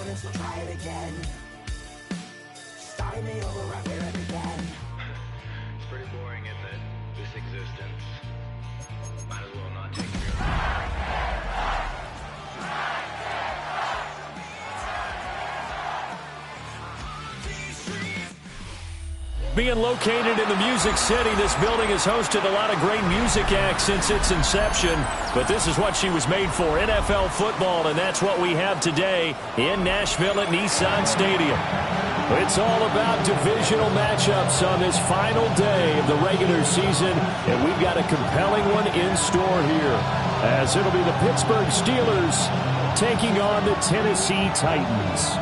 honest, we'll try it again. Starting me over right where it began. It's pretty boring, isn't it? This existence. Might as well not take it. Being located in the Music City, this building has hosted a lot of great music acts since its inception, but this is what she was made for, NFL football, and that's what we have today in Nashville at Nissan Stadium. It's all about divisional matchups on this final day of the regular season, and we've got a compelling one in store here, as it'll be the Pittsburgh Steelers taking on the Tennessee Titans.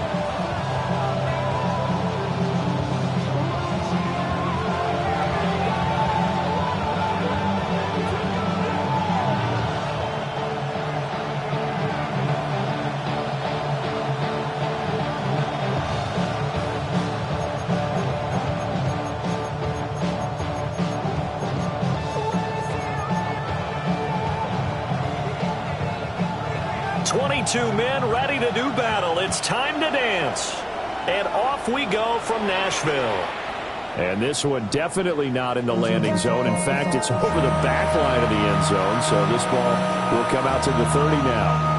22 men ready to do battle. It's time to dance. And off we go from Nashville. And this one definitely not in the landing zone. In fact, it's over the back line of the end zone. So this ball will come out to the 30 now.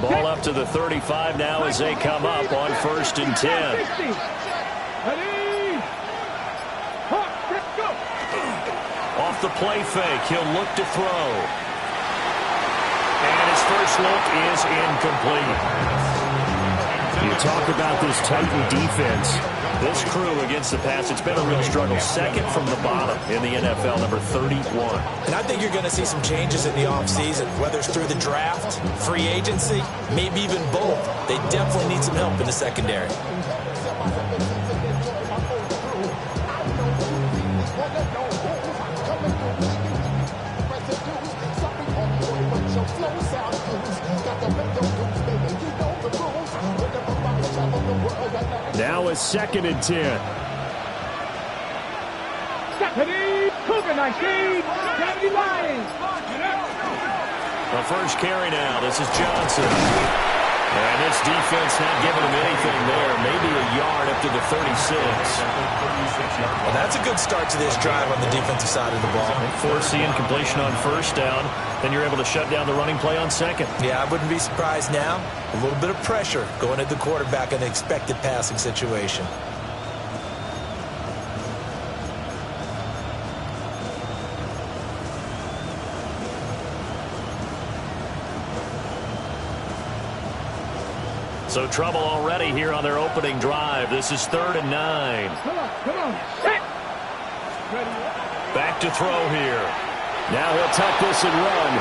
Ball up to the 35 now as they come up on 1st and 10. Off the play fake, he'll look to throw. And his first look is incomplete. You talk about this Titan defense. This crew against the pass, it's been a real struggle. Second from the bottom in the NFL, number 31. And I think you're going to see some changes in the offseason, whether it's through the draft, free agency, maybe even both. They definitely need some help in the secondary. Now it's 2nd and 10. The first carry now. This is Johnson. And this defense not giving him anything there. Maybe a yard up to the 36. Well, that's a good start to this drive on the defensive side of the ball. Forcing completion on 1st down. Then you're able to shut down the running play on 2nd. Yeah, I wouldn't be surprised now. A little bit of pressure going at the quarterback in the expected passing situation. So trouble already here on their opening drive. This is 3rd and 9. Come on. Back to throw here. Now he'll tuck this and run.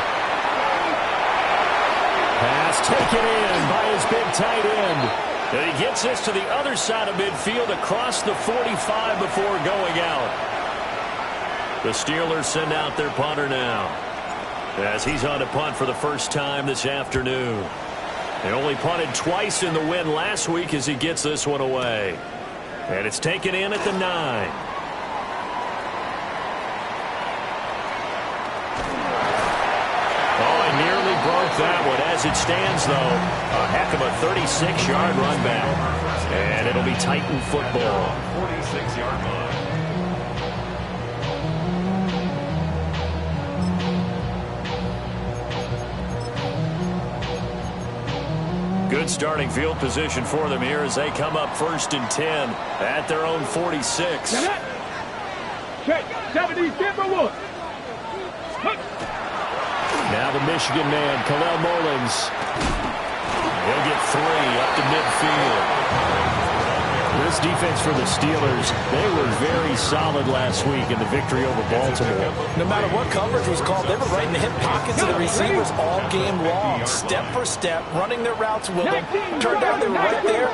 Pass taken in by his big tight end. And he gets this to the other side of midfield across the 45 before going out. The Steelers send out their punter now, as he's on to punt for the first time this afternoon. They only punted twice in the win last week as he gets this one away. And it's taken in at the 9. Oh, I nearly broke that one. As it stands, though, a heck of a 36-yard run back. And it'll be Titan football. 46-yard line. Good starting field position for them here as they come up 1st and 10 at their own 46. Check. 70, Timberwood. Now the Michigan man, Khalil Mullins. He'll get 3 up to midfield. This defense for the Steelers, they were very solid last week in the victory over Baltimore. No matter what coverage was called, they were right in the hip pockets of the receivers all game long. Step for step, running their routes with them. Turned out they were right there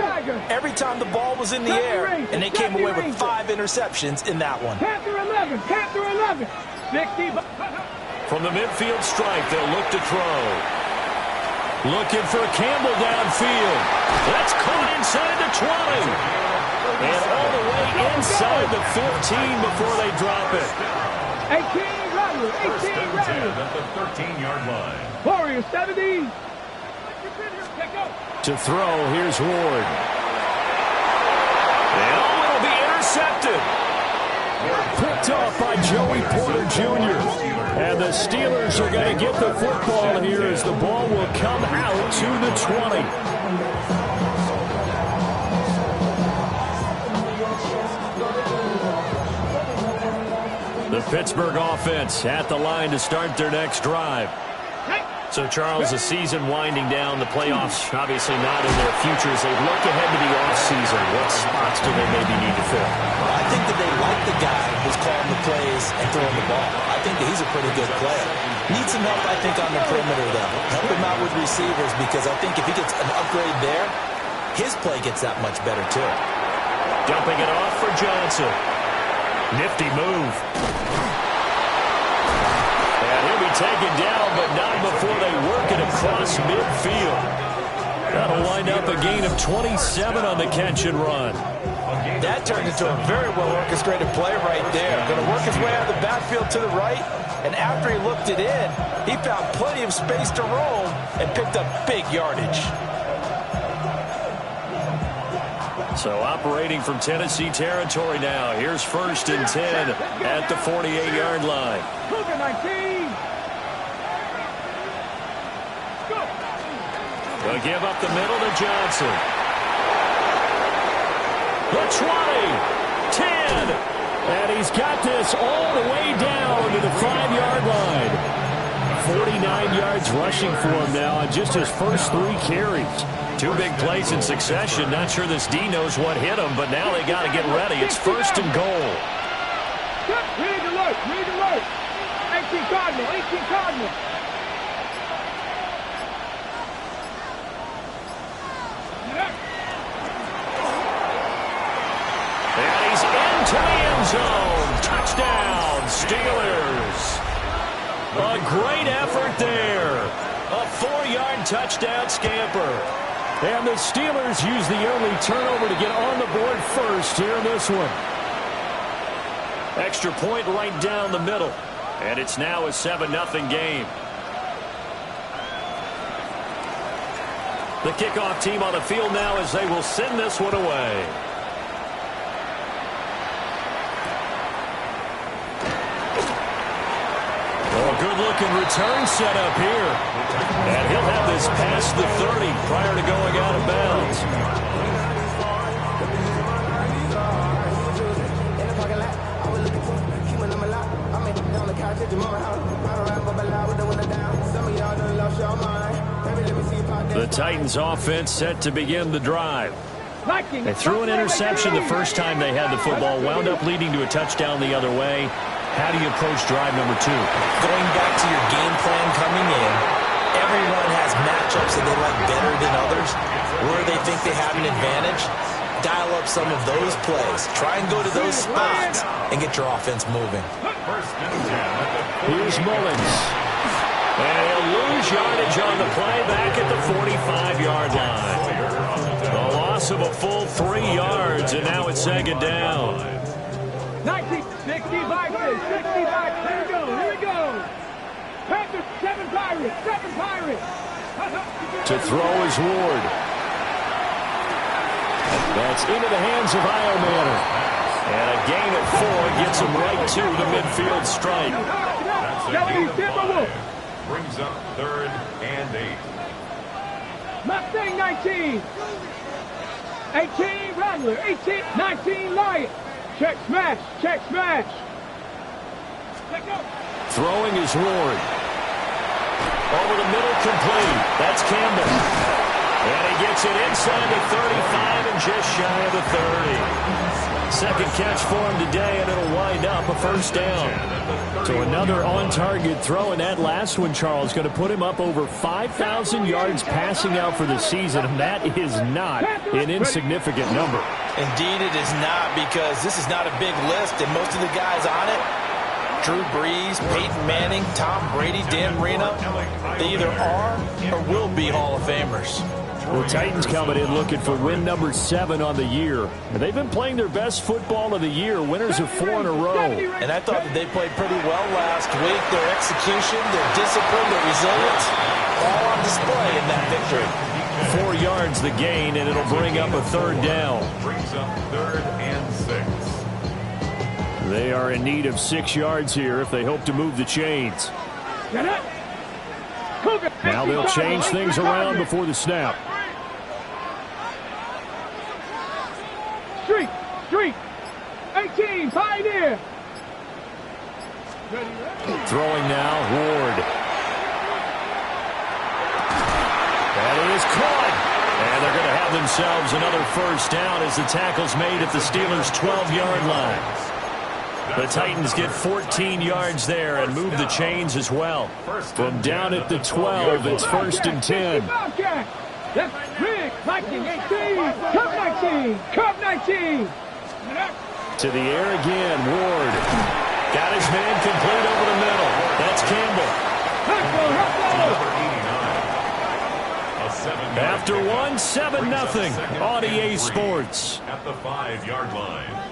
every time the ball was in the air, and they came away with 5 interceptions in that one. Panther 11, Panther 11. 60. From the midfield stripe, they'll look to throw. Looking for Campbell downfield. That's caught inside the 20. And all the way inside the 15 before they drop it. 18 Rattler, 18 Rattler. At the 13-yard line. Warriors 70. To throw, here's Ward. And it'll be intercepted. Picked off by Joey Porter Jr. And the Steelers are going to get the football here as the ball will come out to the 20. The Pittsburgh offense at the line to start their next drive. So, Charles, the season winding down, the playoffs obviously not in their future as they look ahead to the offseason. What spots do they maybe need to fill? Well, I think that they like the guy who's calling the plays and throwing the ball. I think that he's a pretty good player. Needs some help, I think, on the perimeter, though. Help him out with receivers because I think if he gets an upgrade there, his play gets that much better, too. Dumping it off for Johnson. Nifty move. And he'll be taken down, but not before they work it across midfield. That'll wind up a gain of 27 on the catch and run. That turned into a very well-orchestrated play right there. Going to work his way out of the backfield to the right, and after he looked it in, he found plenty of space to roam and picked up big yardage. So operating from Tennessee territory now. Here's 1st and 10 at the 48-yard line. Cougar 19. They'll give up the middle to Johnson. The 20, 10, and he's got this all the way down to the 5-yard line. 49 yards rushing for him now on just his first 3 carries. 2 big plays in succession. Not sure this D knows what hit him, but now they got to get ready. It's 1st and goal. Read alert, read alert. 18 Cardinal, 18 Cardinal. And he's into the end zone. Touchdown, Steelers. A great effort there. A 4-yard touchdown scamper. And the Steelers use the only turnover to get on the board first here in this one. Extra point right down the middle. And it's now a 7-0 game. The kickoff team on the field now as they will send this one away. Good-looking return set up here. And he'll have this past the 30 prior to going out of bounds. The Titans offense set to begin the drive. They threw an interception the first time they had the football, wound up leading to a touchdown the other way. How do you approach drive number 2? Going back to your game plan coming in, everyone has matchups that they like better than others. Where they think they have an advantage, dial up some of those plays. Try and go to those spots and get your offense moving. Here's Mullins. And he'll lose yardage on the play back at the 45-yard line. A loss of a full 3 yards, and now it's 2nd down. 19, 65, 65. Here we go, here we go. Panthers, 7 Pirates, 7 Pirates. To throw is Ward. That's into the hands of Iomanner. And a gain of 4 gets him right to the midfield stripe. Brings up 3rd and 8. Mustang 19. 18 Rattler, 18, 19 Lion. Check smash, check smash. Throwing is Ward. Over the middle complete. That's Campbell. And he gets Gets it inside the 35 and just shy of the 30. Second catch for him today, and it'll wind up a first down. So another on-target throw, and that last one, Charles, going to put him up over 5,000 yards passing out for the season, and that is not an insignificant number. Indeed it is not, because this is not a big list, and most of the guys on it, Drew Brees, Peyton Manning, Tom Brady, Dan Marino, they either are or will be Hall of Famers. The Titans coming in looking for win number 7 on the year. They've been playing their best football of the year, winners of 4 in a row. And I thought that they played pretty well last week. Their execution, their discipline, their resilience, all on display in that victory. 4 yards the gain, and it'll bring up a third down. Brings up 3rd and 6. They are in need of 6 yards here if they hope to move the chains. Now they'll change things around before the snap. Street, 18, Pioneer. Throwing now, Ward. That is caught. And they're going to have themselves another first down as the tackle's made at the Steelers' 12-yard line. The Titans get 14 yards there and move the chains as well. From down at the 12, it's 1st and 10. That's big. 19, 18. Curve 19. Curve 19. To the air again, Ward. Got his man complete over the middle. That's Campbell. After one, 7-0 on EA Sports. At the 5-yard line.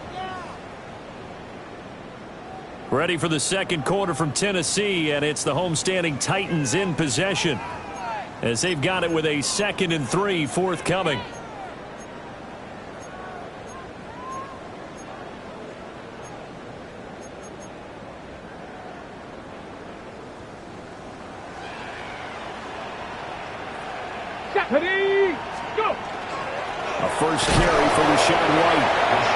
Ready for the second quarter from Tennessee, and it's the homestanding Titans in possession as they've got it with a 2nd and 3 forthcoming. Ready, go. A first carry for Rashad White.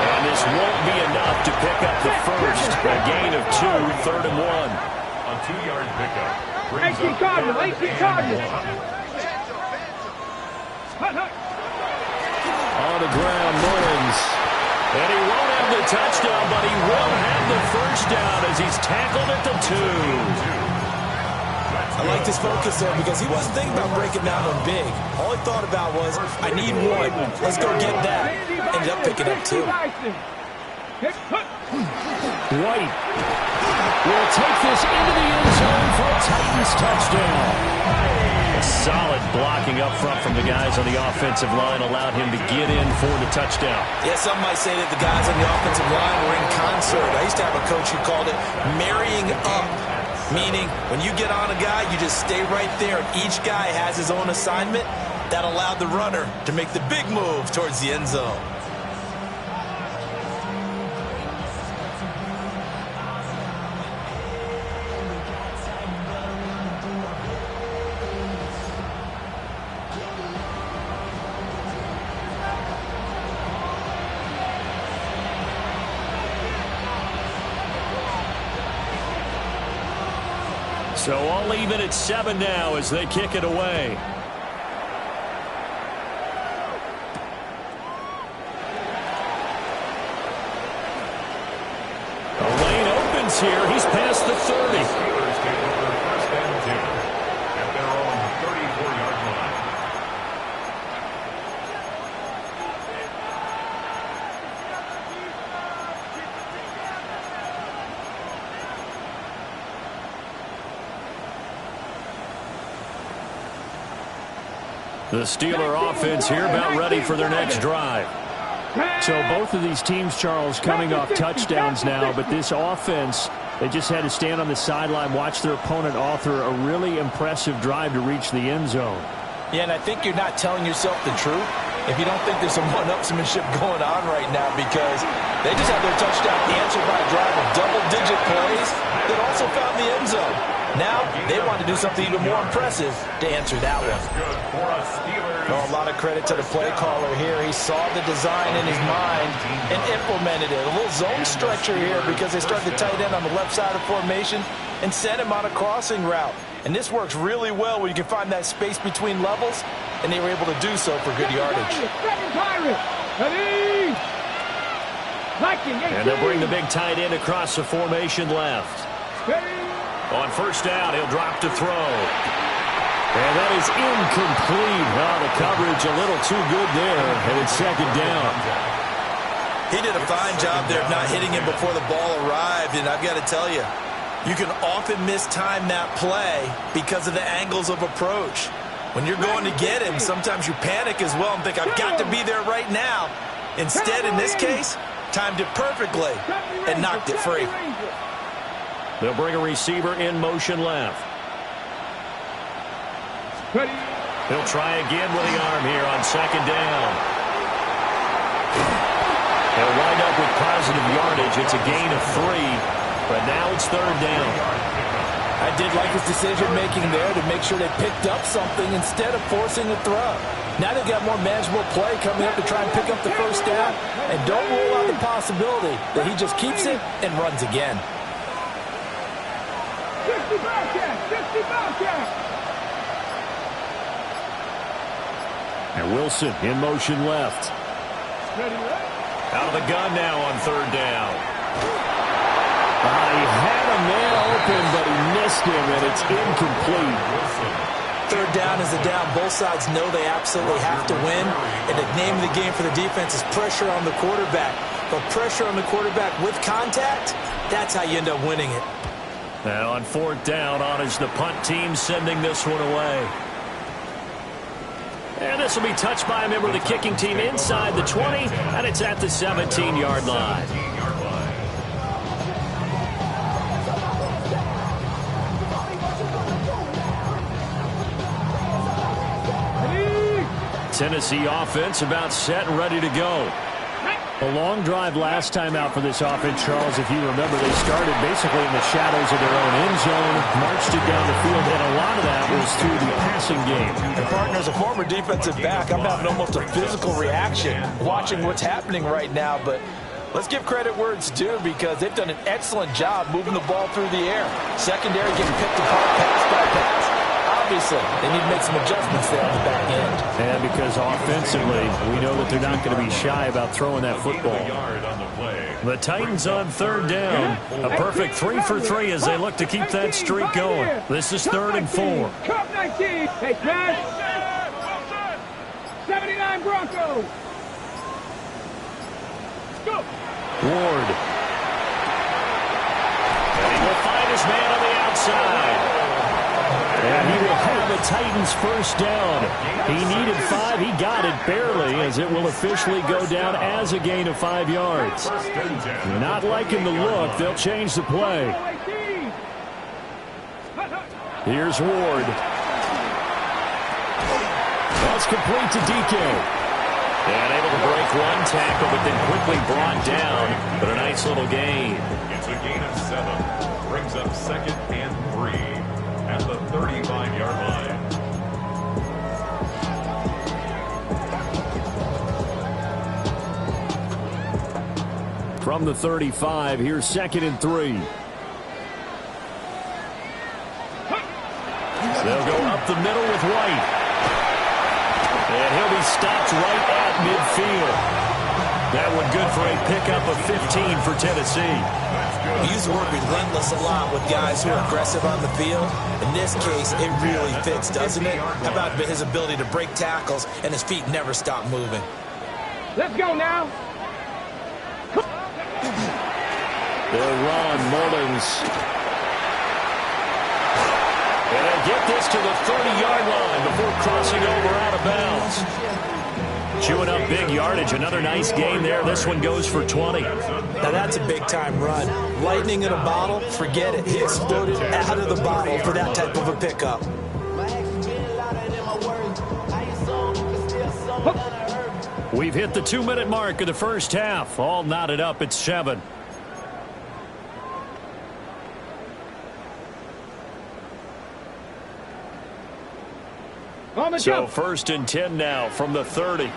And this won't be enough to pick up the first. A gain of 2, 3rd and 1. A 2-yard pickup. 18 Cardinal, 18 Cardinal. On the ground, Mullins. And he won't have the touchdown, but he will have the first down as he's tackled at the 2. I like his focus there because he wasn't thinking about breaking down on big. All he thought about was, I need 1. Let's go get that. Ended up picking up 2. White will take this into the end zone for a Titans touchdown. A solid blocking up front from the guys on the offensive line allowed him to get in for the touchdown. Yeah, some might say that the guys on the offensive line were in concert. I used to have a coach who called it marrying up. Meaning, when you get on a guy, you just stay right there. Each guy has his own assignment. That allowed the runner to make the big move towards the end zone. So all even at 7 now as they kick it away. The lane opens here. He's past the 30. Steelers take over 1st and 10 at their own 34-yard line. The Steeler offense here about ready for their next drive. So both of these teams, Charles, coming off touchdowns now, but this offense, they just had to stand on the sideline, watch their opponent author a really impressive drive to reach the end zone. Yeah, and I think you're not telling yourself the truth if you don't think there's some one-upsmanship going on right now, because they just had their touchdown answered by a drive of double-digit plays that also found the end zone. Now, they want to do something even more impressive to answer that one. Oh, a lot of credit to the play caller here. He saw the design in his mind and implemented it. A little zone stretcher here because they started the tight end on the left side of formation and sent him on a crossing route. And this works really well when you can find that space between levels. and they were able to do so for good yardage. Second Pirate. Ready. Viking, and they'll bring the big tight end across the formation left. On first down, he'll drop to throw. And that is incomplete. Oh, the coverage a little too good there, and it's second down. He did a fine job there of not hitting him before the ball arrived, and I've got to tell you, you can often mistime that play because of the angles of approach. When you're going to get him, sometimes you panic as well and think, I've got to be there right now. Instead, in this case, timed it perfectly and knocked it free. They'll bring a receiver in motion left. He'll try again with the arm here on second down. They'll wind up with positive yardage. It's a gain of 3, but now it's third down. I did like his decision-making there to make sure they picked up something instead of forcing a throw. Now they've got more manageable play coming up to try and pick up the first down, and don't rule out the possibility that he just keeps it and runs again. 60 Bobcat! 60 Bobcat! And Wilson in motion left. Out of the gun now on third down. He had a man open, but he missed him, and it's incomplete. Third down is a down. Both sides know they absolutely have to win, and the name of the game for the defense is pressure on the quarterback. But pressure on the quarterback with contact, that's how you end up winning it. Now on fourth down, on is the punt team sending this one away. And this will be touched by a member of the kicking team inside the 20, and it's at the 17-yard line. Tennessee offense about set and ready to go. A long drive last time out for this offense, Charles. If you remember, they started basically in the shadows of their own end zone, marched it down the field, and a lot of that was through the passing game. And partner, as a former defensive back, I'm having almost a physical reaction watching what's happening right now. But let's give credit where it's due, because they've done an excellent job moving the ball through the air. Secondary getting picked apart pass by pass. Obviously, they need to make some adjustments there on the back end. And because offensively, we know that they're not going to be shy about throwing that football. The Titans on third down. A perfect 3 for 3 as they look to keep that streak going. This is 3rd and 4. Cup 19. Hey, Chad. 79 Broncos. Go. Ward. And he will find his man on the outside. And he will have the Titans first down. He needed 5. He got it barely, as it will officially go down as a gain of 5 yards. Not liking the look. They'll change the play. Here's Ward. That's complete to DK. And able to break one tackle, but then quickly brought down. But a nice little gain. It's a gain of 7. Brings up 2nd and 3. At the 35-yard line. From the 35, here's 2nd and 3. They'll go up the middle with White. And he'll be stopped right at midfield. That one good for a pickup of 15 for Tennessee. We use the word relentless a lot with guys who are aggressive on the field. In this case, it really fits, doesn't it? How about his ability to break tackles and his feet never stop moving? Let's go now. They'll run Mullins. And they'll get this to the 30-yard line before crossing over out of bounds. Chewing up big yardage. Another nice gain there. This one goes for 20. Now that's a big-time run. Lightning in a bottle, forget it. He exploded out of the bottle for that type of a pickup. We've hit the 2-minute mark of the first half. All knotted up at 7. So 1st and 10 now from the 30.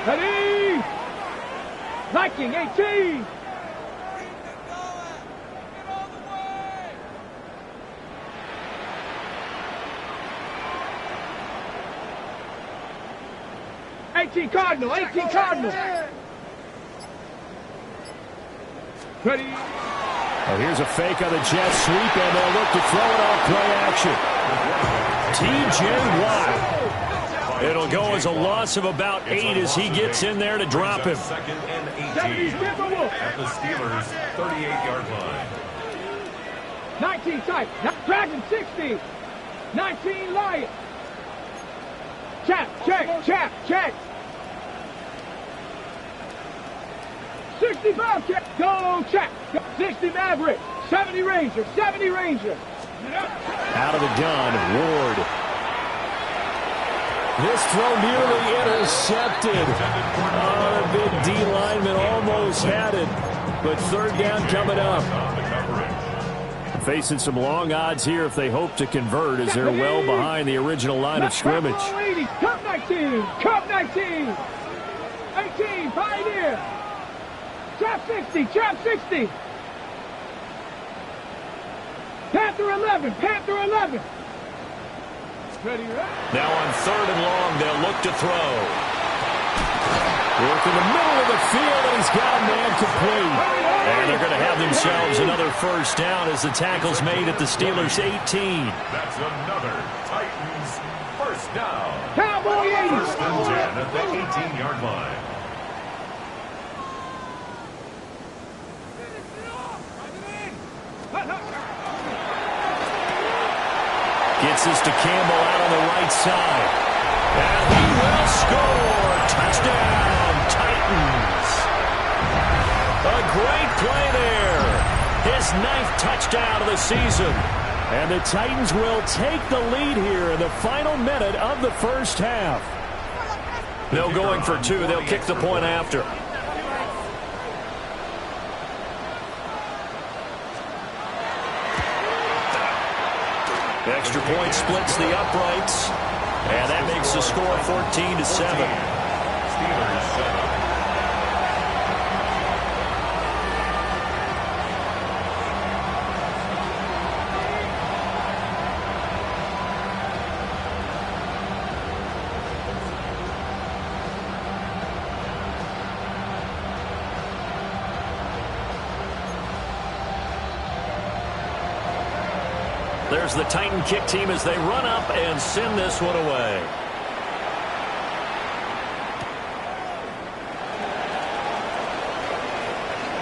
Ready! Viking 18! 18 Cardinal, 18 Cardinal. Ready. Oh, here's a fake on the jet sweep, and they'll look to throw it off play action. T.J. Watt. It'll go as a loss of about 8 as he gets in there to drop him. Second and 18 at the Steelers' 38-yard line. 19 tight. Dragon 60. 19 Lion. Check. 65 check. Go check. 60 Maverick. 70 Ranger. 70 Ranger. Out of the gun, Ward. This throw nearly intercepted. Oh, the big D lineman almost had it. But third down coming up. Facing some long odds here if they hope to convert as they're well behind the original line of scrimmage. Cup 19. Cup 19. 18 Pioneer. Trap 60. Trap 60. Panther 11. Panther 11. Ready, right? Now on third and long, they'll look to throw. Work in the middle of the field, and he's got a man complete. And they're going to have themselves another first down as the tackle's made at the Steelers' 18. That's another Titans first down. Cowboy 80. First and 10 at the 18-yard line. Gets this to Campbell out on the right side. And he will score. Touchdown, Titans. A great play there. His 9th touchdown of the season. And the Titans will take the lead here in the final minute of the first half. No going for 2. They'll kick the point after. Extra point splits the uprights, and that makes the score 14-7. Steelers set up. There's the Titan kick team as they run up and send this one away.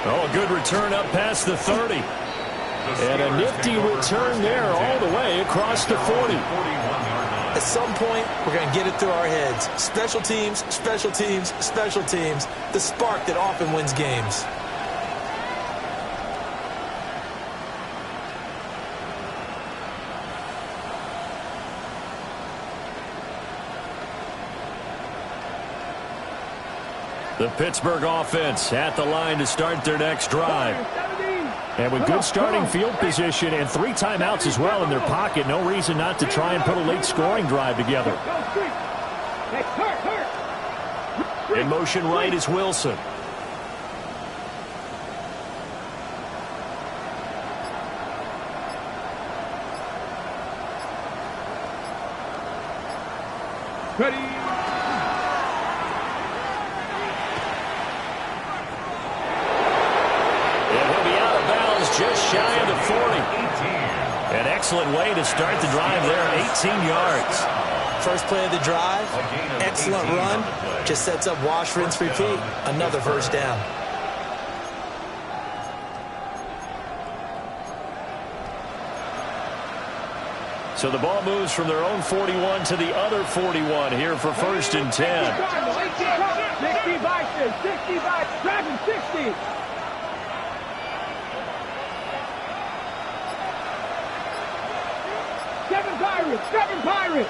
Oh, a good return up past the 30. And a nifty return there all the way across the 40. At some point, we're going to get it through our heads. Special teams, special teams, special teams. The spark that often wins games. The Pittsburgh offense at the line to start their next drive. And with good starting field position and 3 timeouts as well in their pocket, no reason not to try and put a late scoring drive together. In motion right is Wilson. Ready. Just shy of the 40. An excellent way to start the drive there, 18 yards. First play of the drive, excellent run. Just sets up wash, rinse, repeat. Another first down. So the ball moves from their own 41 to the other 41 here for first and 10. 60 by Dragon 60. Seven Pirates.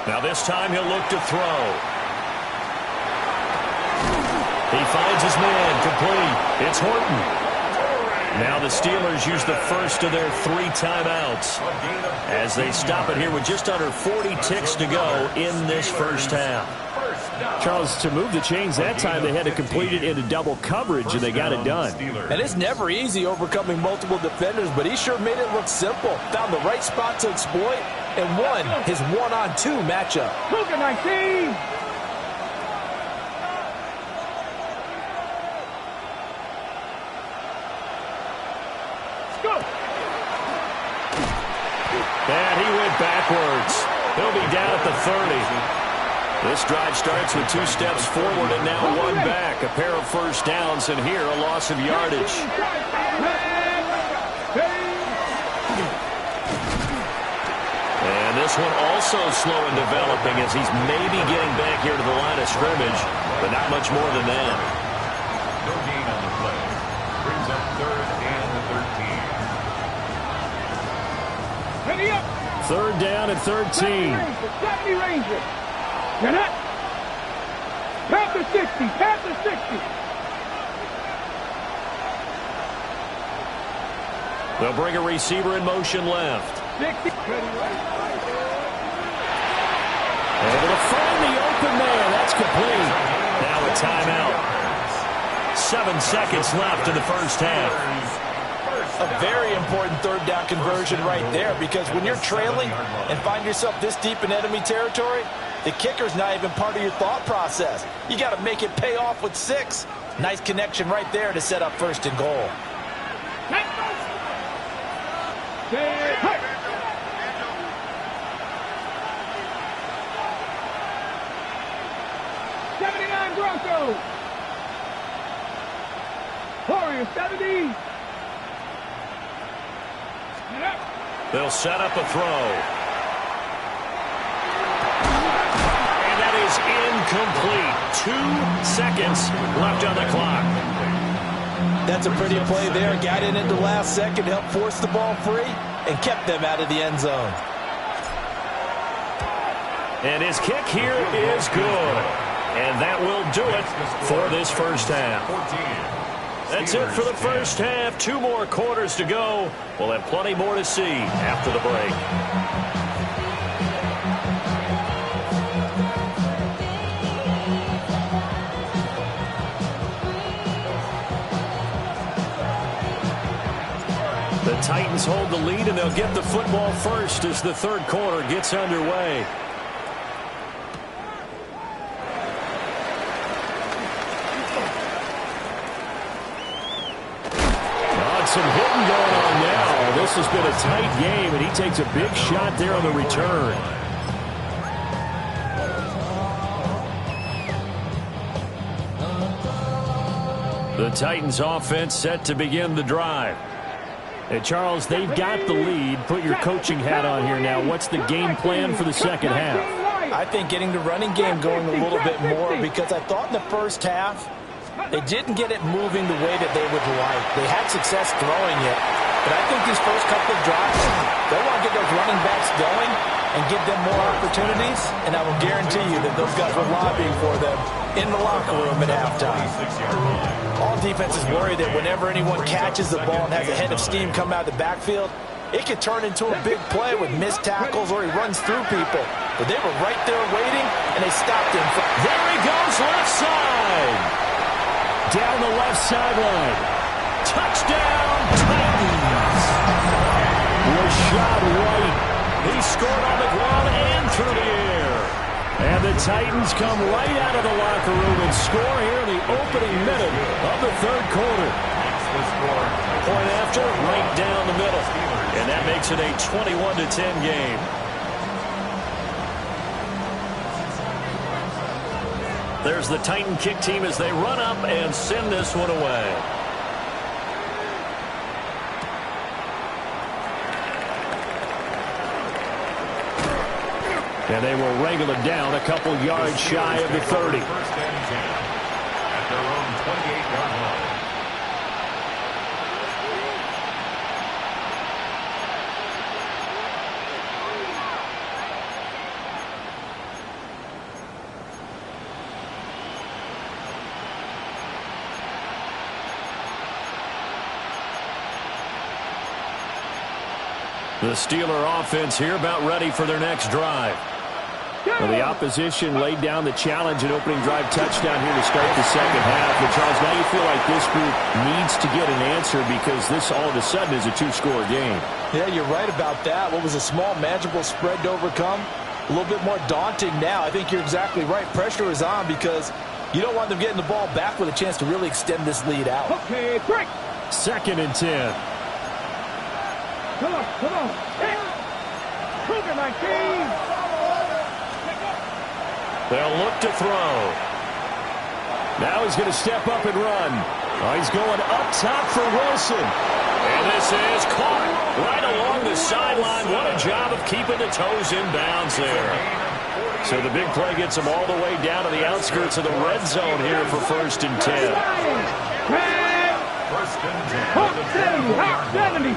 Now this time he'll look to throw. He finds his man complete. It's Horton. Now the Steelers use the first of their 3 timeouts as they stop it here with just under 40 ticks to go in this first half. Charles, to move the chains that time, they had to complete it into double coverage, and they got it done. And it's never easy overcoming multiple defenders, but he sure made it look simple. Found the right spot to exploit, and won his one-on-two matchup. Cougar 19. And he went backwards. He'll be down at the 30. This drive starts with 2 steps forward and now 1 back. A pair of first downs, and here a loss of yardage. And this one also slow in developing as he's maybe getting back here to the line of scrimmage, but not much more than that. No gain on the play. Brings up 3rd and 13. Ready up. 3rd down and 13. 70 Rangers. You're not. Panther 60. Panther 60. They'll bring a receiver in motion left. 60. Able to find the open man. That's complete. Now a timeout. 7 seconds left in the first half. A very important 3rd down conversion right there, because when you're trailing and find yourself this deep in enemy territory, the kicker's not even part of your thought process. You got to make it pay off with 6. Nice connection right there to set up 1st and goal. Hey. 79 Broncos. Warriors 70. They'll set up a throw. And that is incomplete. 2 seconds left on the clock. That's a pretty play there. Got in at the last second, helped force the ball free, and kept them out of the end zone. And his kick here is good. And that will do it for this first half. That's it for the first half. 2 more quarters to go. We'll have plenty more to see after the break. The Titans hold the lead, and they'll get the football first as the 3rd quarter gets underway. Some hitting going on now. This has been a tight game, and he takes a big shot there on the return. The Titans offense set to begin the drive. And Charles, they've got the lead. Put your coaching hat on here now. What's the game plan for the second half? I think getting the running game going a little bit more, because I thought in the first half they didn't get it moving the way that they would like. They had success throwing it, but I think these first couple of drives, they want to get those running backs going and give them more opportunities, and I will guarantee you that those guys were lobbying for them in the locker room at halftime. All defenses worry that whenever anyone catches the ball and has a head of steam come out of the backfield, it could turn into a big play with missed tackles or he runs through people. But they were right there waiting, and they stopped him. There he goes, left side. Down the left sideline. Touchdown, Titans. Was shot right. He scored on the ground and through the air. And the Titans come right out of the locker room and score here in the opening minute of the 3rd quarter. Point after, right down the middle. And that makes it a 21-10 game. There's the Titan kick team as they run up and send this one away. And they will wrangle it down a couple yards shy of the 30. First and 10 at their own 28-yard line. The Steeler offense here about ready for their next drive. Well, the opposition laid down the challenge and opening drive touchdown here to start the second half. And Charles, now you feel like this group needs to get an answer because this all of a sudden is a two-score game. Yeah, you're right about that. What was a small, manageable spread to overcome? A little bit more daunting now. I think you're exactly right. Pressure is on because you don't want them getting the ball back with a chance to really extend this lead out. Okay, break. 2nd and 10. Come on. Hey. Cougar 19. They'll look to throw. Now he's going to step up and run. Oh, he's going up top for Wilson. And this is caught right along the sideline. What a job of keeping the toes in bounds there. So the big play gets them all the way down to the outskirts of the red zone here for 1st and 10. First and 10. Hawk 70. Hawk 70.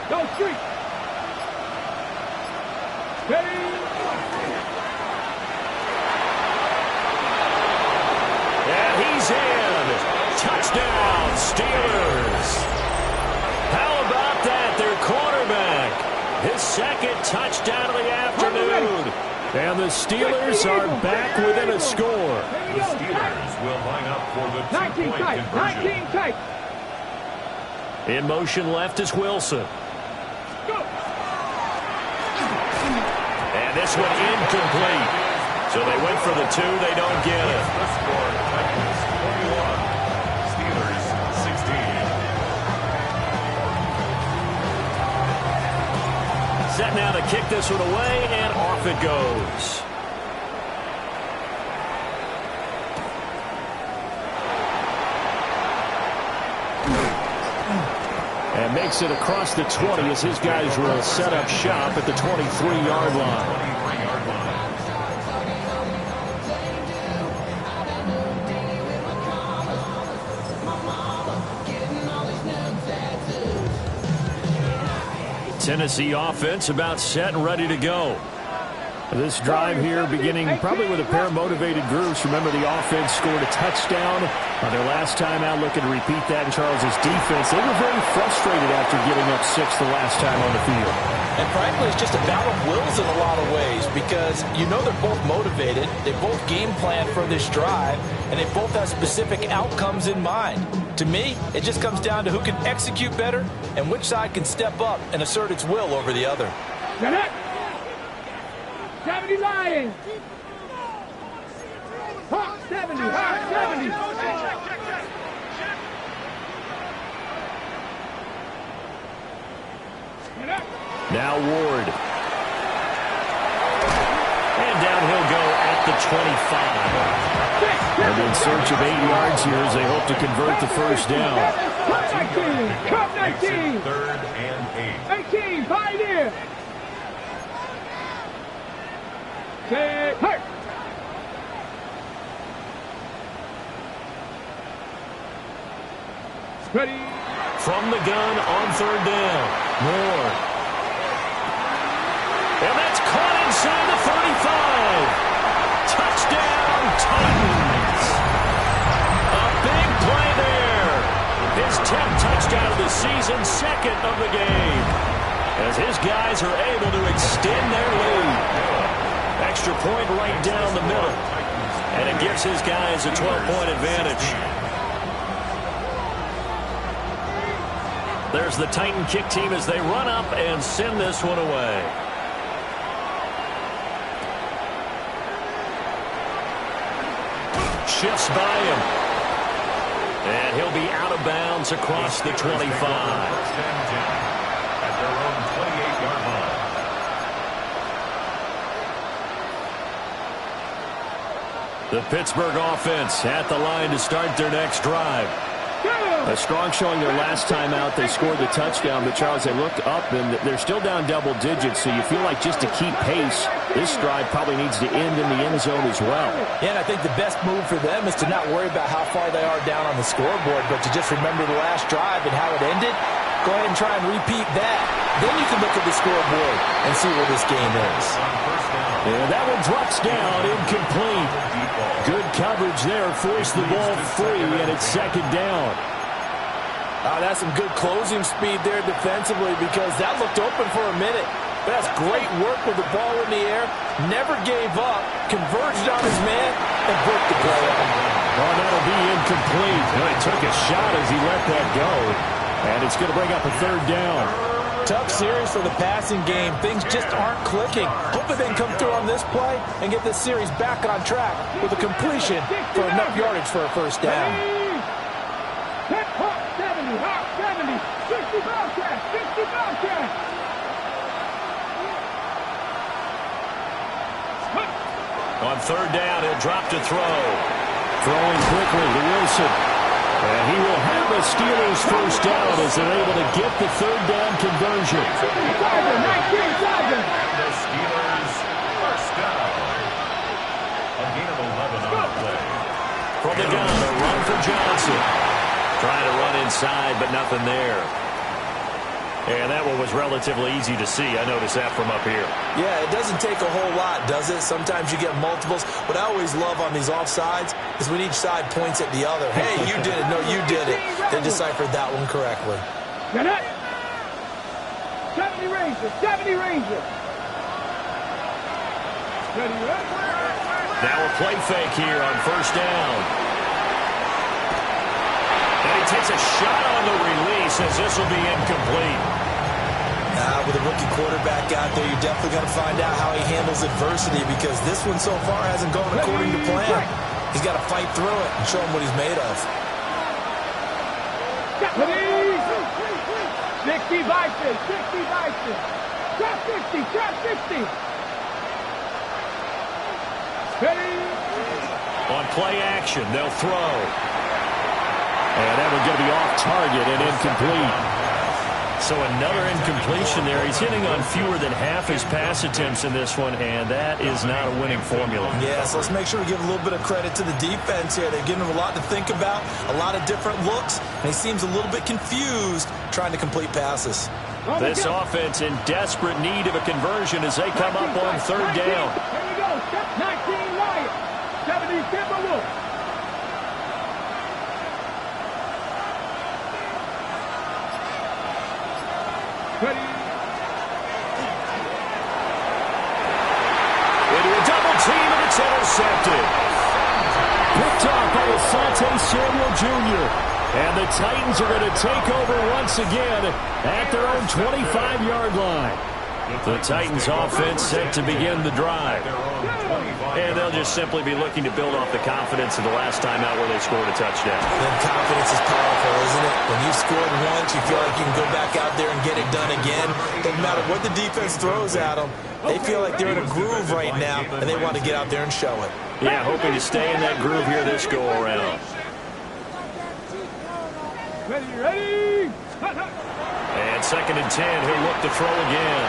Go street. Ready. And he's in. Touchdown, Steelers. How about that? Their quarterback. His 2nd touchdown of the afternoon. And the Steelers are back within a score. The Steelers will line up for the 19 2-point tight. conversion. 19 tight. In motion left is Wilson. Go. And this one incomplete. So they went for the 2. They don't get it. The score, Titans 21, Steelers 16. Set now to kick this one away, and off it goes. And makes it across the 20 as his guys will set up shop at the 23-yard line. Tennessee offense about set and ready to go. This drive here beginning probably with a pair of motivated groups. Remember, the offense scored a touchdown on their last time out. Looking to repeat that in Charles's defense. They were very frustrated after giving up 6 the last time on the field. And frankly, it's just a battle of wills in a lot of ways because you know they're both motivated. They both game plan for this drive, and they both have specific outcomes in mind. To me, it just comes down to who can execute better and which side can step up and assert its will over the other. 70 Lions. Hawk 70. Hawk 70. Now Ward. And down he'll go at the 25. And in search of 8 yards here as they hope to convert the first down. Cup 19. 3rd and 8. 18. Pioneer. Hurt. Ready. From the gun on 3rd down. Moore. And that's caught inside the 35. Touchdown, Titans. A big play there. His 10th touchdown of the season, 2nd of the game. As his guys are able to extend their lead. Extra point right down the middle. And it gives his guys a 12-point advantage. There's the Titan kick team as they run up and send this one away. Shifts by him. And he'll be out of bounds across the 25. At their own 28-yard line. The Pittsburgh offense at the line to start their next drive. A strong showing their last time out. They scored the touchdown, but Charles, they looked up and they're still down double digits, so you feel like just to keep pace, this drive probably needs to end in the end zone as well. Yeah, and I think the best move for them is to not worry about how far they are down on the scoreboard, but to just remember the last drive and how it ended. Go ahead and try and repeat that. Then you can look at the scoreboard and see where this game is. And that one drops down, incomplete. Good coverage there, forced the ball free, and it's 2nd down. That's some good closing speed there defensively because that looked open for a minute. That's great work with the ball in the air. Never gave up. Converged on his man and broke the play up. Oh, that'll be incomplete. Well, he took a shot as he let that go. And it's going to bring up a third down. Tough series for the passing game. Things just aren't clicking. Hoping they can come through on this play and get this series back on track with a completion for enough yardage for a first down. 70, 65 catch, 65 catch. On third down, he'll drop to throw. Throwing quickly to Wilson. And he will have a Steelers first down as they're able to get the third down conversion. The Steelers first down. A gain of 11 on the play. From the gun, a run for Johnson. Trying to run inside, but nothing there. And that one was relatively easy to see. I noticed that from up here. Yeah, it doesn't take a whole lot, does it? Sometimes you get multiples. What I always love on these offsides is when each side points at the other. Hey, you did it. No, you did it. They deciphered that one correctly. 70 Rangers, 70 Rangers. Now a play fake here on first down. And he takes a shot on the release as this will be incomplete. With a rookie quarterback out there, you're definitely going to find out how he handles adversity because this one so far hasn't gone according to plan. He's got to fight through it and show him what he's made of. 60 Vikings, 60 Vikings. Trap 60, trap 60. Ready? On play action, they'll throw. And that one's going to be off target and incomplete. So another incompletion there. He's hitting on fewer than half his pass attempts in this one, and that is not a winning formula. Yeah, so let's make sure we give a little bit of credit to the defense here. They're giving him a lot to think about, a lot of different looks, and he seems a little bit confused trying to complete passes. This offense in desperate need of a conversion as they come up on third down. Here we go. 19 Lions, 70 Timberwolves. Ready? Into a double team, and it's intercepted. Picked off by Asante Samuel Jr. And the Titans are going to take over once again at their own 25-yard line. The Titans offense set to begin the drive. And they'll just simply be looking to build off the confidence of the last time out where they scored a touchdown. Then confidence is powerful, isn't it? When you've scored once, you feel like you can go back out there and get it done again. Doesn't matter what the defense throws at them. They feel like they're in a groove right now, and they want to get out there and show it. Yeah, hoping to stay in that groove here this go-around. Ready? And 2nd and 10, he'll look to throw again.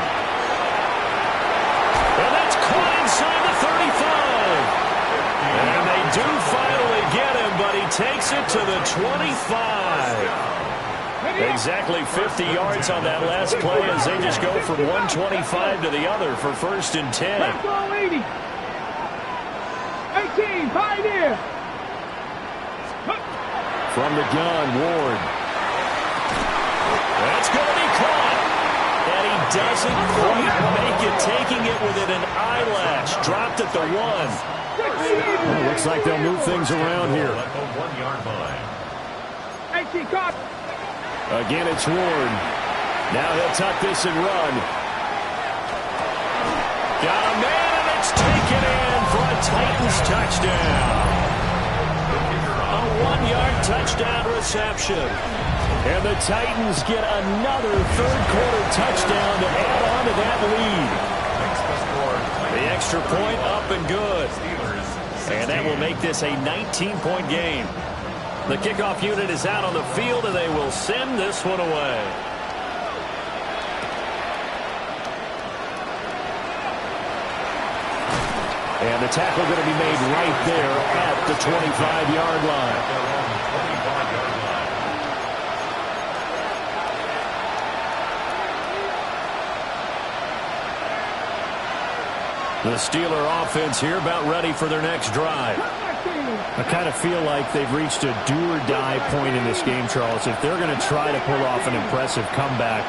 And that's caught inside the 35. And they do finally get him, but he takes it to the 25. Exactly 50 yards on that last play as they just go from 125 to the other for 1st and 10. 18, Pioneer. From the gun, Ward. That's going to be caught. And he doesn't quite make it, taking it within an eyelash. Dropped at the 1. Well, looks like they'll move things around here. At the 1-yard line. 18, caught. Again, it's Ward. Now he'll tuck this and run. Got a man, and it's taken in for a Titans touchdown. A 1-yard touchdown reception. And the Titans get another third-quarter touchdown to add on to that lead. The extra point up and good. And that will make this a 19-point game. The kickoff unit is out on the field, and they will send this one away. And the tackle going to be made right there at the 25-yard line. The Steeler offense here about ready for their next drive. I kind of feel like they've reached a do-or-die point in this game, Charles. If they're going to try to pull off an impressive comeback,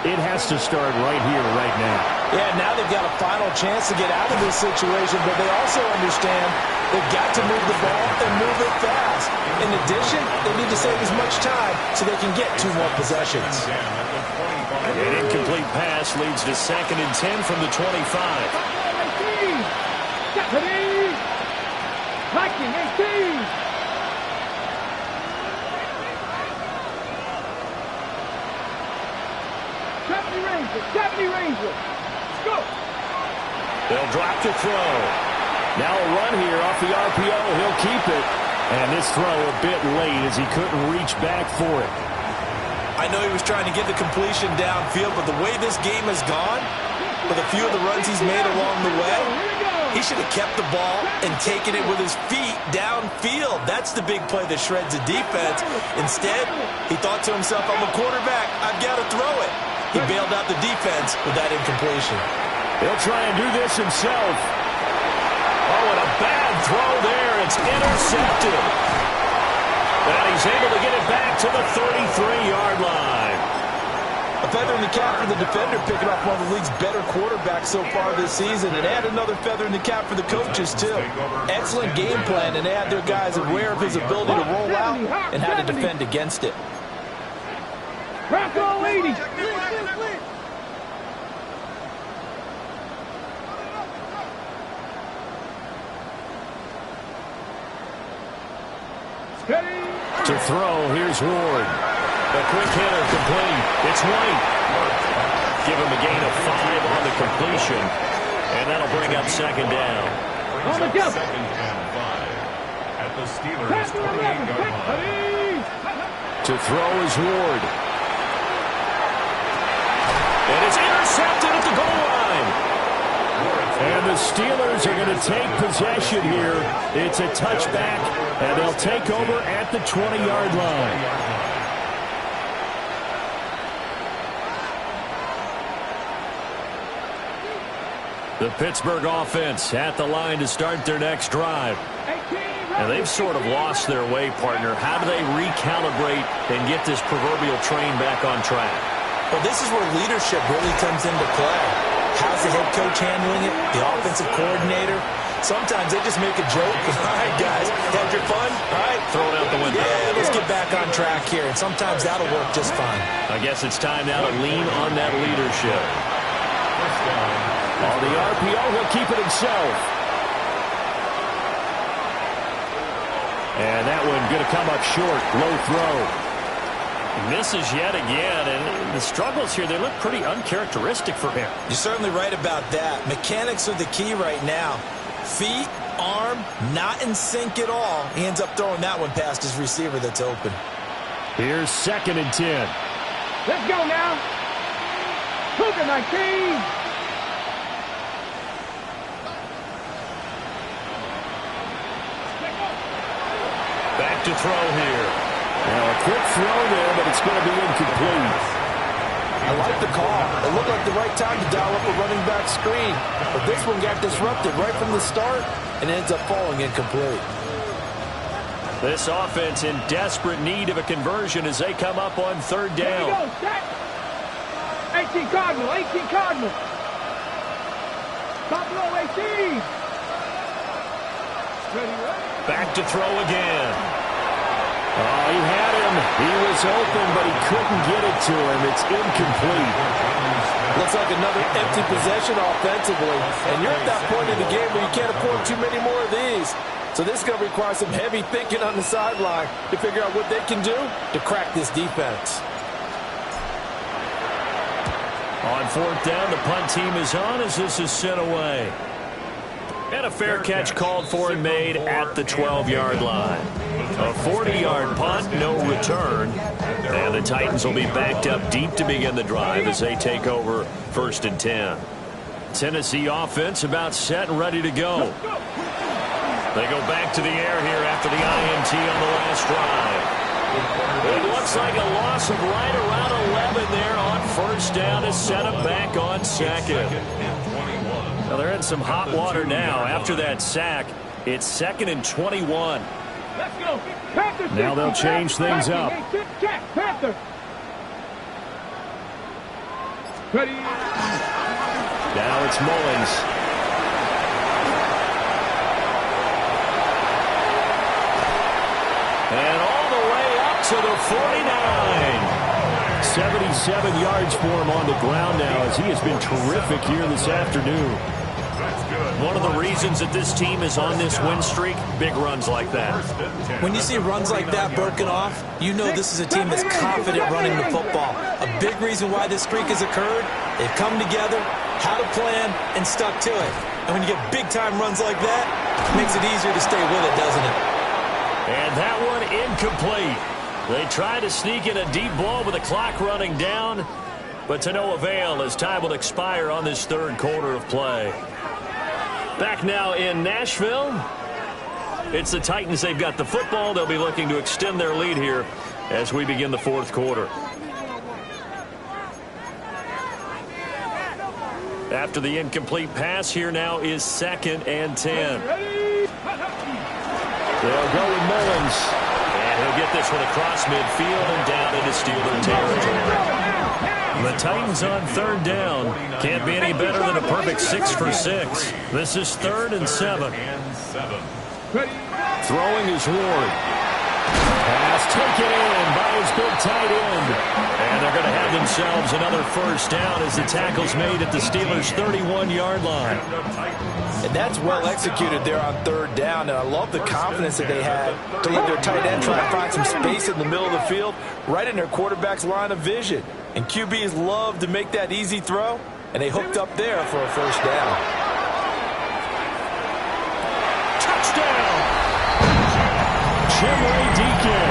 It has to start right here, right now. Yeah, now they've got a final chance to get out of this situation, but they also understand they've got to move the ball and move it fast. In addition, they need to save as much time so they can get 2 more possessions. An incomplete pass leads to 2nd and 10 from the 25. Viking 18. Rangers. Go. They'll drop to throw. Now a run here off the RPO. He'll keep it. And this throw a bit late as he couldn't reach back for it. I know he was trying to get the completion downfield, but the way this game has gone, with a few of the runs he's made along the way, he should have kept the ball and taken it with his feet downfield. That's the big play that shreds the defense. Instead, he thought to himself, I'm a quarterback, I've got to throw it. He bailed out the defense with that incompletion. He'll try and do this himself. Oh, and a bad throw there. It's intercepted. And he's able to get it back to the 33-yard line. A feather in the cap for the defender, picking off one of the league's better quarterbacks so far this season. And add another feather in the cap for the coaches, too. Excellent game plan, and they had their guys aware of his ability to roll out and how to defend against it. Bronco 80. To throw, here's Ward. A quick hitter, complete. It's White. Give him a gain of 5 on the completion. And that'll bring up 2nd down. On the jump. 2nd and 5 at the Steelers' 28-yard line. To throw is Ward. And it's intercepted at the goal line. And the Steelers are going to take possession here. It's a touchback, and they'll take over at the 20-yard line. The Pittsburgh offense at the line to start their next drive. And they've sort of lost their way, partner. How do they recalibrate and get this proverbial train back on track? Well, this is where leadership really comes into play. How's the head coach handling it? The offensive coordinator? Sometimes they just make a joke. All right, guys, had your fun? All right. Throw it out the window. Yeah, let's get back on track here. And sometimes that'll work just fine. I guess it's time now to lean on that leadership. On the RPO, he'll keep it himself. And that one going to come up short. Low throw. Misses yet again, and the struggles here, they look pretty uncharacteristic for him. You're certainly right about that. Mechanics are the key right now. Feet, arm, not in sync at all. He ends up throwing that one past his receiver that's open. Here's 2nd and 10. Let's go now. Cougar 19. Back to throw here. Now a quick throw there, but it's going to be incomplete. I like the call. It looked like the right time to dial up a running back screen. But this one got disrupted right from the start and ends up falling incomplete. This offense in desperate need of a conversion as they come up on 3rd down. Here we go, set. 18 Cardinal, 18 Cardinal. Top low, 18. Back to throw again. Oh, he had him. He was open, but he couldn't get it to him. It's incomplete. Looks like another empty possession offensively. And you're at that point in the game where you can't afford too many more of these. So this is going to require some heavy thinking on the sideline to figure out what they can do to crack this defense. On 4th down, the punt team is on as this is sent away. And a fair catch called for and made at the 12-yard line. A 40-yard punt, no return. And the Titans will be backed up deep to begin the drive as they take over 1st and 10. Tennessee offense about set and ready to go. They go back to the air here after the INT on the last drive. It looks like a loss of right around 11 there on 1st down to set them back on 2nd. Well, they're in some hot water now. After that sack, it's 2nd and 21. Let's go. Panthers, now they'll change things up. Check, Panther. Ready. Now it's Mullins. And all the way up to the 49. 77 yards for him on the ground now as he has been terrific here this afternoon. One of the reasons that this team is on this win streak, big runs like that. When you see runs like that broken off, you know this is a team that's confident running the football. A big reason why this streak has occurred, they've come together, had a plan, and stuck to it. And when you get big-time runs like that, it makes it easier to stay with it, doesn't it? And that one incomplete. They try to sneak in a deep ball with the clock running down, but to no avail as time will expire on this third quarter of play. Back now in Nashville. It's the Titans. They've got the football. They'll be looking to extend their lead here as we begin the fourth quarter. After the incomplete pass, here now is 2nd and 10. They'll go with Mullins. And he'll get this one across midfield and down into Steeler territory. The Titans on 3rd down. Can't be any better than a perfect 6 for 6. This is 3rd and 7. Throwing is Ward. Pass taken in by his big tight end. And they're going to have themselves another first down as the tackle's made at the Steelers' 31-yard line. And that's well executed there on 3rd down. And I love the confidence that they had to let their tight end try and find some space in the middle of the field, right in their quarterback's line of vision. And QBs love to make that easy throw, and they hooked up there for a first down. Touchdown! Chimway Deacon,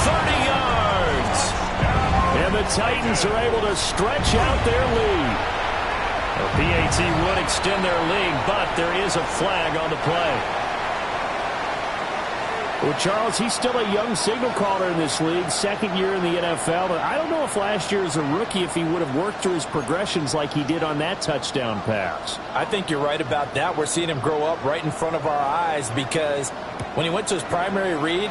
30 yards. And the Titans are able to stretch out their lead. A PAT would extend their lead, but there is a flag on the play. Well, Charles, he's still a young signal caller in this league, 2nd year in the NFL. But I don't know if last year as a rookie, if he would have worked through his progressions like he did on that touchdown pass. I think you're right about that. We're seeing him grow up right in front of our eyes because when he went to his primary read,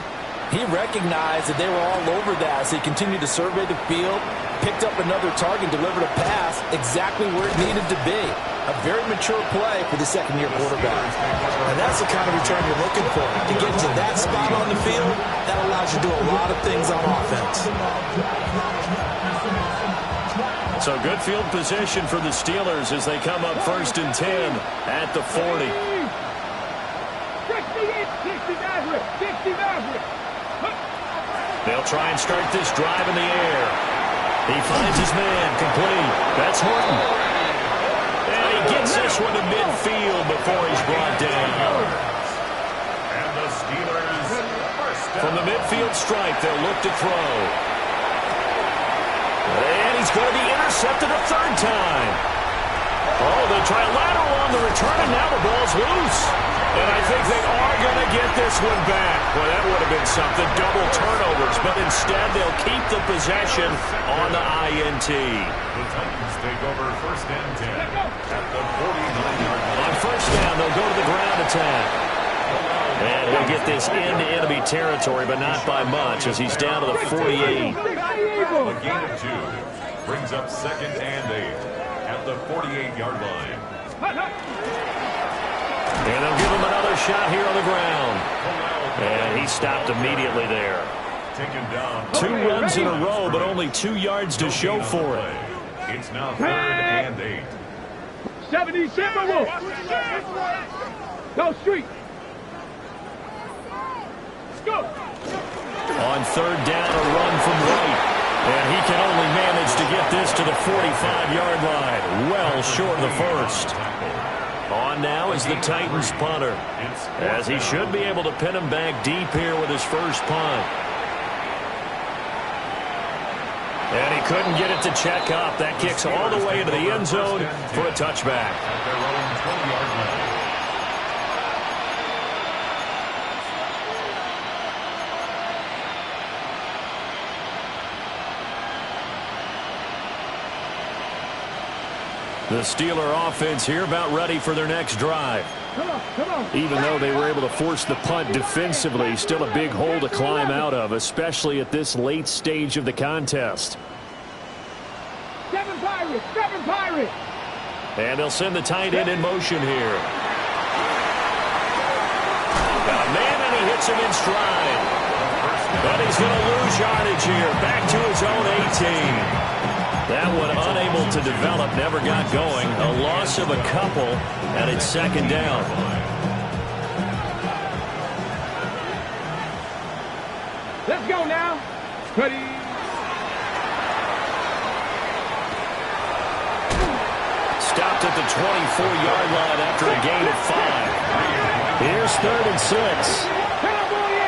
he recognized that they were all over that. So he continued to survey the field, picked up another target, delivered a pass exactly where it needed to be. A very mature play for the 2nd-year quarterback. And that's the kind of return you're looking for. To get to that spot on the field, that allows you to do a lot of things on offense. So good field position for the Steelers as they come up 1st and 10 at the 40. 60. They'll try and start this drive in the air. He finds his man complete. That's Horton. And he gets this one to midfield before he's brought down. And the Steelers From the midfield stripe, they'll look to throw. And he's going to be intercepted a 3rd time. Oh, they'll try a lateral on the return, and now the ball's loose. And I think they are going to get this one back. Well, that would have been something, double turnovers, but instead they'll keep the possession on the INT. The Titans take over 1st and 10 at the 49-yard line. On 1st down, they'll go to the ground attack. And he'll get this into enemy territory, but not by much as he's down to the 48. A gain of 2 brings up 2nd and 8 at the 48-yard line. And they'll give him another shot here on the ground. And he stopped immediately there. Taken down. 2 runs in a row, but only 2 yards to show for it. It's now 3rd and 8. 70 Timberwolves. Go street. Go. On 3rd down, a run from White. And he can only manage to get this to the 45-yard line. Well short of the first. On now is the Titans punter, as he should be able to pin him back deep here with his first punt. And he couldn't get it to check up. That kicks all the way into the end zone for a touchback. At their own 20-yard line. The Steeler offense here about ready for their next drive. Come on. Even though they were able to force the punt defensively, still a big hole to climb out of, especially at this late stage of the contest. 7 Pirates. 7 Pirates. And they'll send the tight end in motion here. Got a man, and he hits him in stride. But he's going to lose yardage here. Back to his own 18. That one unable to develop, never got going. A loss of a couple, and it's second down. Let's go now. Ready. Stopped at the 24-yard line after a gain of 5. Here's 3rd and 6.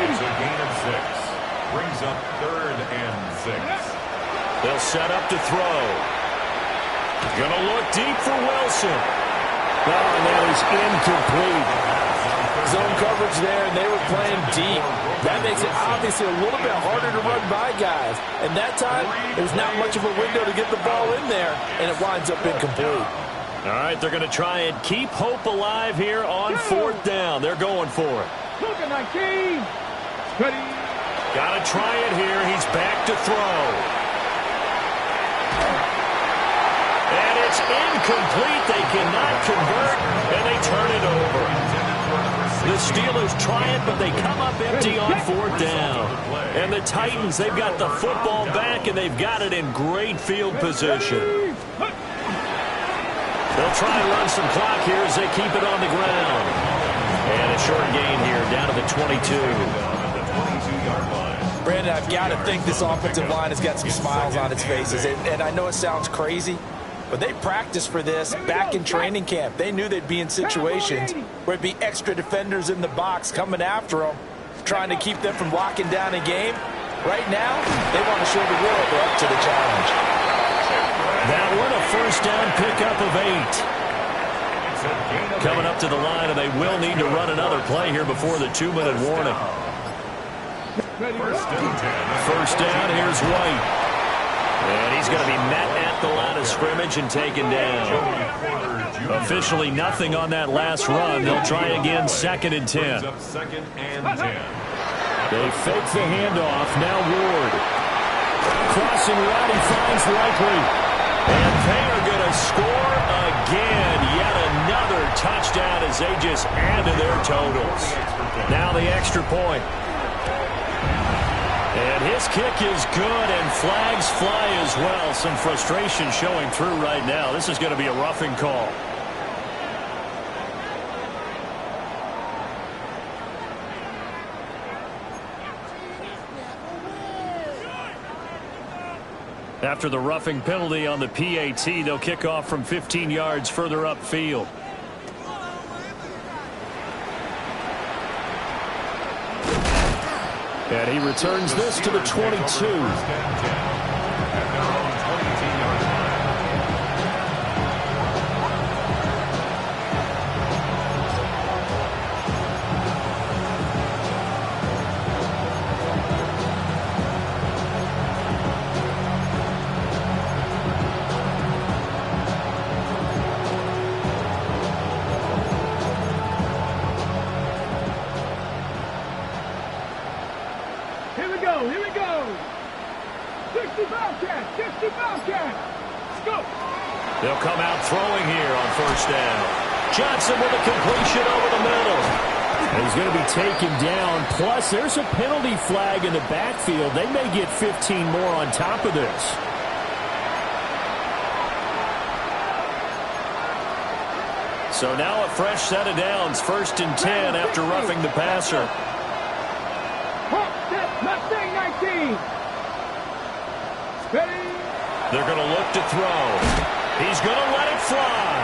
It's a gain of 6. Brings up 3rd and 6. They'll set up to throw. Gonna look deep for Wilson. Oh, and that is incomplete. Zone coverage there, and they were playing deep. That makes it obviously a little bit harder to run by guys. And that time, there's not much of a window to get the ball in there, and it winds up incomplete. All right, they're going to try and keep hope alive here on 4th down. They're going for it. Look at 19. Ready. Got to try it here. He's back to throw. And it's incomplete. They cannot convert, and they turn it over. The Steelers try it, but they come up empty on 4th down. And the Titans, they've got the football back, and they've got it in great field position. They'll try and run some clock here as they keep it on the ground. And a short gain here, down to the 22. Brandon, I've got to think this offensive line has got some smiles on its faces. And I know it sounds crazy, but they practiced for this back in training camp. They knew they'd be in situations where it'd be extra defenders in the box coming after them, trying to keep them from locking down a game. Right now, they want to show the world they're up to the challenge. That one, a first down pickup of 8. Coming up to the line, and they will need to run another play here before the 2-minute warning. First down, here's White. And he's going to be met at the line of scrimmage and taken down. Officially nothing on that last run. They'll try again, 2nd and 10. They fake the handoff. Now Ward. Crossing route, he finds Likely. And they are going to score again. Yet another touchdown as they just add to their totals. Now the extra point. And his kick is good, and flags fly as well. Some frustration showing through right now. This is going to be a roughing call. After the roughing penalty on the PAT, they'll kick off from 15 yards further upfield. And he returns this to the 22. Here we go. 60 Bobcat. 60 Bobcat. Let's go. They'll come out throwing here on first down. Johnson with a completion over the middle. And he's going to be taken down. Plus, there's a penalty flag in the backfield. They may get 15 more on top of this. So now a fresh set of downs. 1st and 10 after roughing the passer. Mustang 19. Ready. They're going to look to throw. He's going to let it fly.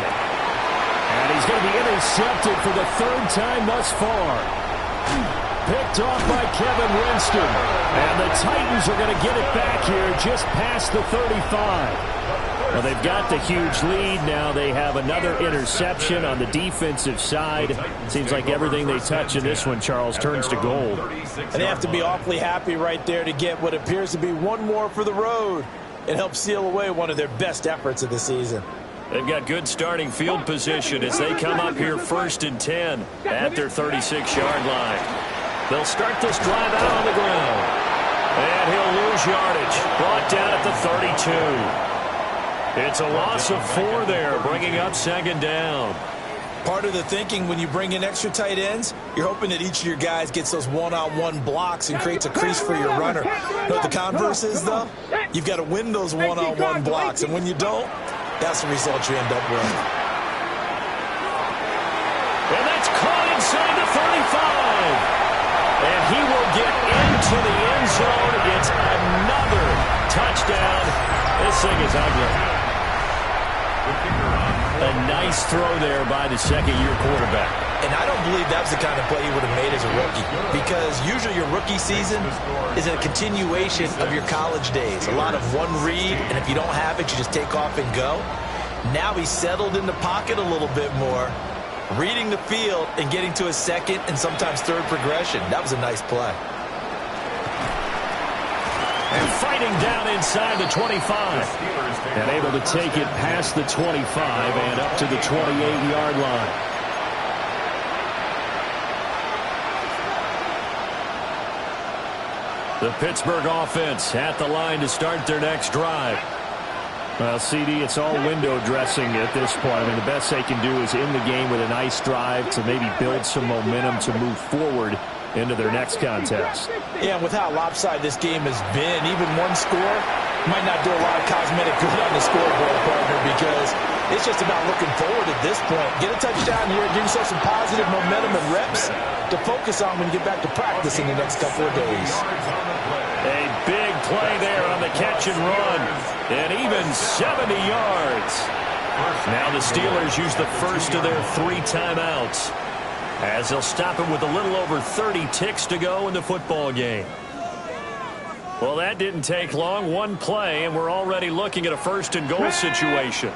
And he's going to be intercepted for the 3rd time thus far. Picked off by Kevin Winston. And the Titans are going to get it back here just past the 35. Well, they've got the huge lead. Now they have another interception on the defensive side. Seems like everything they touch in this one, Charles, turns to gold. And they have to be awfully happy right there to get what appears to be one more for the road. It helps seal away one of their best efforts of the season. They've got good starting field position as they come up here 1st and 10 at their 36-yard line. They'll start this drive out on the ground. And he'll lose yardage. Brought down at the 32. It's a loss of 4 there, bringing up second down. Part of the thinking when you bring in extra tight ends, you're hoping that each of your guys gets those one-on-one blocks and creates a crease for your runner. You know what the converse is, though? You've got to win those one-on-one blocks, and when you don't, that's the result you end up with. And that's caught inside the 35. And he will get into the end zone. It's another touchdown. This thing is ugly. A nice throw there by the second-year quarterback. And I don't believe that was the kind of play he would have made as a rookie, because usually your rookie season is a continuation of your college days. A lot of one read, and if you don't have it, you just take off and go. Now he's settled in the pocket a little bit more, reading the field and getting to a second and sometimes third progression. That was a nice play. And fighting down inside the 25. And able to take it past the 25 and up to the 28-yard line. The Pittsburgh offense at the line to start their next drive. Well, CD, it's all window dressing at this point. I mean, the best they can do is in the game with a nice drive to maybe build some momentum to move forward into their next contest. Yeah, with how lopsided this game has been, even one score might not do a lot of cosmetic good on the scoreboard, partner, because it's just about looking forward at this point. Get a touchdown here, give yourself some positive momentum and reps to focus on when you get back to practice in the next couple of days. A big play there on the catch and run, and even 70 yards. Now the Steelers use the first of their 3 timeouts, as they'll stop him with a little over 30 ticks to go in the football game. Well, that didn't take long. One play, and we're already looking at a first-and-goal situation.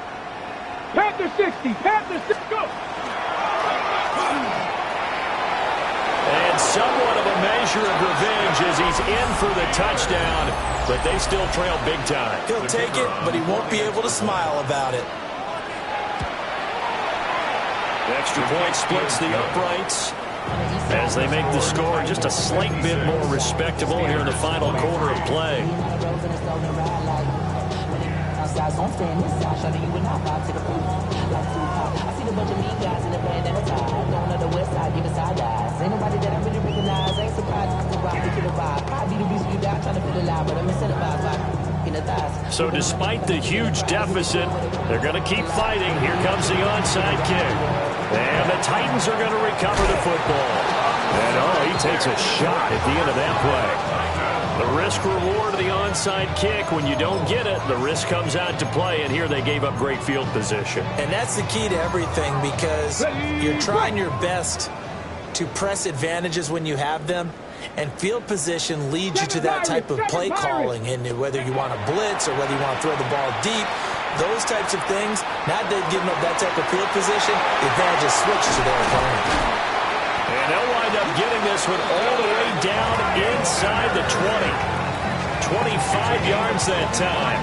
Panther 60, Panther 60, go! And somewhat of a measure of revenge as he's in for the touchdown, but they still trail big time. He'll take it, but he won't be able to smile about it. The extra point splits the uprights as they make the score just a slight bit more respectable here in the final quarter of play. So despite the huge deficit, they're going to keep fighting. Here comes the onside kick. And the Titans are going to recover the football. And, he takes a shot at the end of that play. The risk-reward of the onside kick, when you don't get it, the risk comes out to play, and here they gave up great field position. And that's the key to everything, because you're trying your best to press advantages when you have them, and field position leads you to that type of play calling, and whether you want to blitz or whether you want to throw the ball deep, those types of things, now they've given up that type of field position, the advantage is switched to their opponent. And they'll wind up getting this one all the way down inside the 20. 25 yards that time.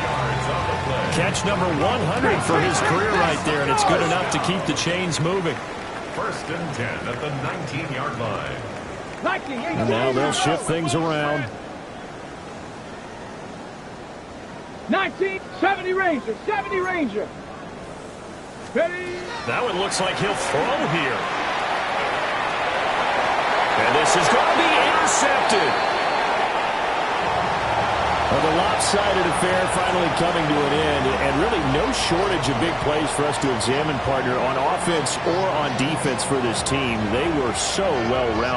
Catch number 100 for his career right there, and it's good enough to keep the chains moving. First and 10 at the 19-yard line. And now they'll shift things around. 19, 70 Ranger, 70 Ranger. Ready? Now it looks like he'll throw here. And this is going to be intercepted. Well, the lopsided affair finally coming to an end, and really no shortage of big plays for us to examine, partner, on offense or on defense for this team. They were so well-rounded.